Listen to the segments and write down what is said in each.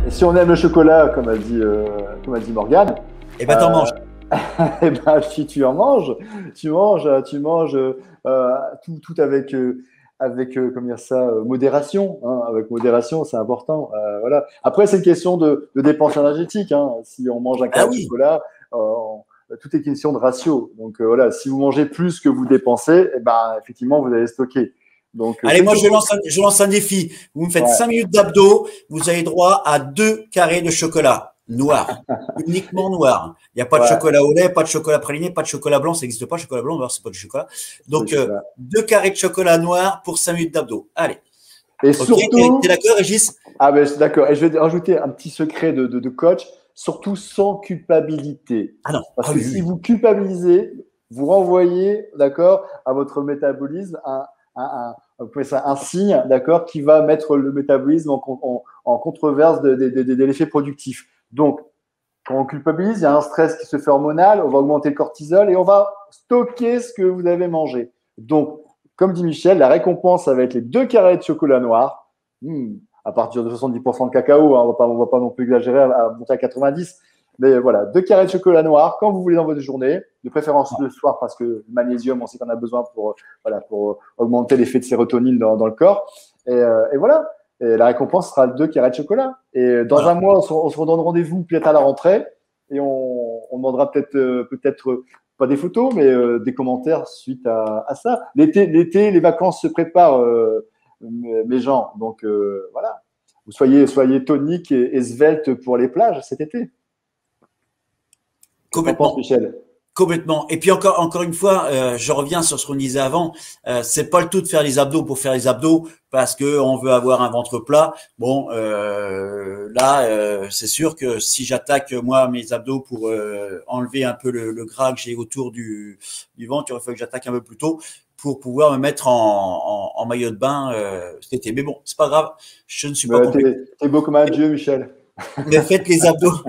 Et si on aime le chocolat, comme a dit Morgane, Eh ben, t'en manges. eh ben, si tu en manges, tu manges tout avec comment dire ça, modération. Hein, avec modération, c'est important. Voilà. Après, c'est une question de dépense énergétique. Hein. Si on mange un Ah carré de oui. chocolat, tout est question de ratio. Donc voilà, si vous mangez plus que vous dépensez, eh ben, effectivement, vous allez stocker. Donc, Allez, moi, je lance un défi. Vous me faites ouais. 5 minutes d'abdos, vous avez droit à 2 carrés de chocolat noir. Uniquement noir. Il n'y a pas de Ouais, chocolat au lait, pas de chocolat praliné, pas de chocolat blanc. Ça n'existe pas, chocolat blanc, c'est pas du chocolat. Donc, c'est ça. 2 carrés de chocolat noir pour 5 minutes d'abdos. Allez. Et Ok, t'es surtout, d'accord, Régis? ah ben, c'est d'accord. Et je vais rajouter un petit secret de coach, surtout sans culpabilité. Ah non. Parce Ah que oui, si oui. vous culpabilisez, vous renvoyez, d'accord, à votre métabolisme vous pouvez ça, un signe, d'accord, qui va mettre le métabolisme en controverse de l'effet productif. Donc, quand on culpabilise, il y a un stress qui se fait hormonal, on va augmenter le cortisol et on va stocker ce que vous avez mangé. Donc, comme dit Michel, la récompense, ça va être les 2 carrés de chocolat noir, à partir de 70% de cacao, hein, on va pas non plus exagérer à monter à 90, mais voilà, 2 carrés de chocolat noir quand vous voulez dans votre journée, de préférence le soir parce que le magnésium, on sait qu'on a besoin pour augmenter l'effet de sérotonine dans le corps. Et voilà, et la récompense sera 2 carrés de chocolat. Et dans Voilà. un mois, on se redonne rendez-vous peut-être à la rentrée et on demandera peut-être pas des photos, mais des commentaires suite à ça. L'été, les vacances se préparent, mes gens. Donc voilà, vous soyez tonique et svelte pour les plages cet été. Qu'est-ce que t'en penses, Complètement. Michel? Complètement. Et puis encore une fois, je reviens sur ce qu'on disait avant. C'est pas le tout de faire les abdos pour faire les abdos parce que on veut avoir un ventre plat. Bon, là, c'est sûr que si j'attaque moi mes abdos pour enlever un peu le gras que j'ai autour du ventre, il aurait fallu que j'attaque un peu plus tôt pour pouvoir me mettre en maillot de bain cet été. Mais bon, c'est pas grave. Je ne suis pas compliqué. T'es beau comme un dieu, Michel. Mais faites les abdos.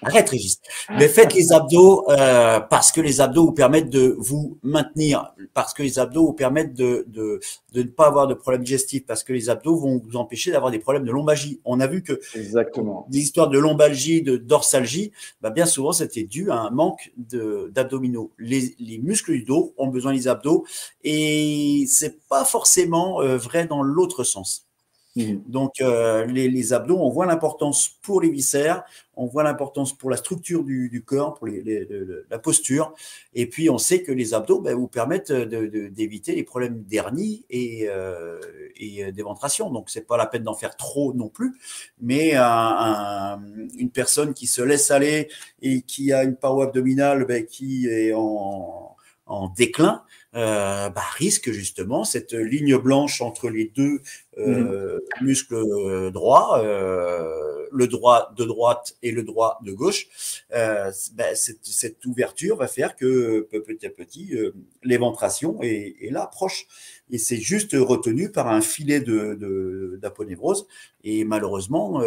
Arrête, Régis. Mais faites les abdos parce que les abdos vous permettent de vous maintenir, parce que les abdos vous permettent de ne pas avoir de problèmes digestifs, parce que les abdos vont vous empêcher d'avoir des problèmes de lombalgie. On a vu que Exactement. des histoires de lombalgie, de dorsalgie, bah bien souvent c'était dû à un manque d'abdominaux. Les muscles du dos ont besoin des abdos et c'est pas forcément vrai dans l'autre sens. Donc, les abdos, on voit l'importance pour les viscères, on voit l'importance pour la structure du corps, pour la posture. Et puis, on sait que les abdos vous permettent d'éviter les problèmes d'hernie et d'éventration. Donc, c'est pas la peine d'en faire trop non plus. Mais une personne qui se laisse aller et qui a une paroi abdominale qui est en déclin, risque justement cette ligne blanche entre les deux muscles droits, le droit de droite et le droit de gauche. Cette ouverture va faire que petit à petit, l'éventration est là, proche. Et c'est juste retenu par un filet d'aponévrose. Et malheureusement,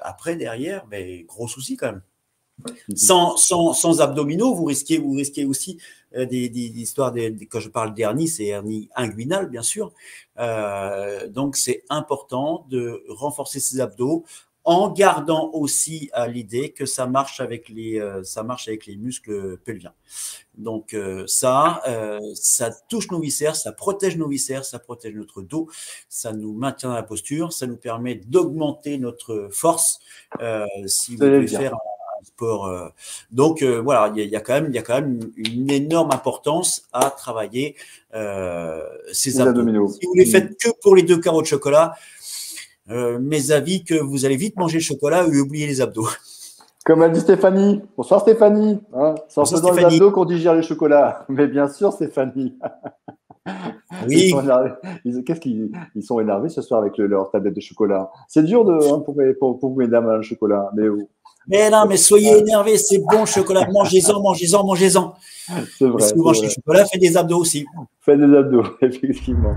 après, derrière, gros souci quand même. Sans abdominaux, vous risquez aussi des histoires, quand je parle d'hernie, c'est hernie inguinale, bien sûr. Donc, c'est important de renforcer ses abdos en gardant aussi à l'idée que ça marche avec les muscles pelviens. Donc, ça touche nos viscères, ça protège nos viscères, ça protège notre dos, ça nous maintient dans la posture, ça nous permet d'augmenter notre force. Si vous devez faire sport. Donc voilà, il y a quand même une énorme importance à travailler ces abdos. Si vous les faites que pour les 2 carreaux de chocolat, mes avis que vous allez vite manger le chocolat et oublier les abdos. Comme a dit Stéphanie. Bonsoir Stéphanie. Hein, c'est en faisant les abdos qu'on digère le chocolat. Mais bien sûr Stéphanie. Oui. Ils sont énervés. Ils sont énervés ce soir avec leur tablette de chocolat. C'est dur pour vous mesdames le chocolat. Mais non, mais soyez énervés, c'est bon le chocolat, mangez-en. C'est vrai. Mais si vous mangez du chocolat, faites des abdos aussi. Faites des abdos, effectivement.